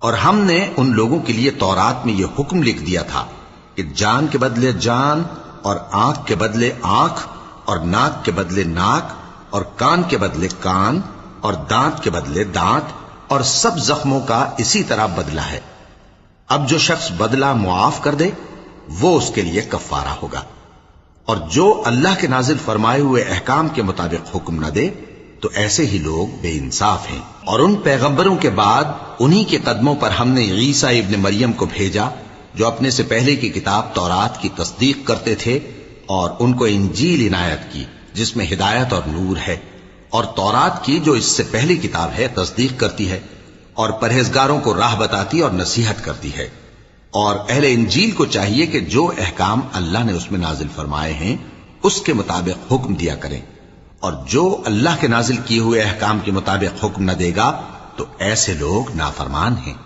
اور ہم نے ان لوگوں کے لیے تورات میں یہ حکم لکھ دیا تھا کہ جان کے بدلے جان، اور آنکھ کے بدلے آنکھ، اور ناک کے بدلے ناک، اور کان کے بدلے کان، اور دانت کے بدلے دانت، اور سب زخموں کا اسی طرح بدلہ ہے۔ اب جو شخص بدلہ معاف کر دے وہ اس کے لیے کفارہ ہوگا، اور جو اللہ کے نازل فرمائے ہوئے احکام کے مطابق حکم نہ دے تو ایسے ہی لوگ بے انصاف ہیں۔ اور ان پیغمبروں کے بعد انہی کے قدموں پر ہم نے عیسیٰ ابن مریم کو بھیجا جو اپنے سے پہلے کی کتاب تورات کی تصدیق کرتے تھے، اور ان کو انجیل عنایت کی جس میں ہدایت اور نور ہے، اور تورات کی جو اس سے پہلی کتاب ہے تصدیق کرتی ہے، اور پرہیزگاروں کو راہ بتاتی اور نصیحت کرتی ہے۔ اور اہل انجیل کو چاہیے کہ جو احکام اللہ نے اس میں نازل فرمائے ہیں اس کے مطابق حکم دیا کریں، اور جو اللہ کے نازل کیے ہوئے احکام کے مطابق حکم نہ دے گا تو ایسے لوگ نافرمان ہیں۔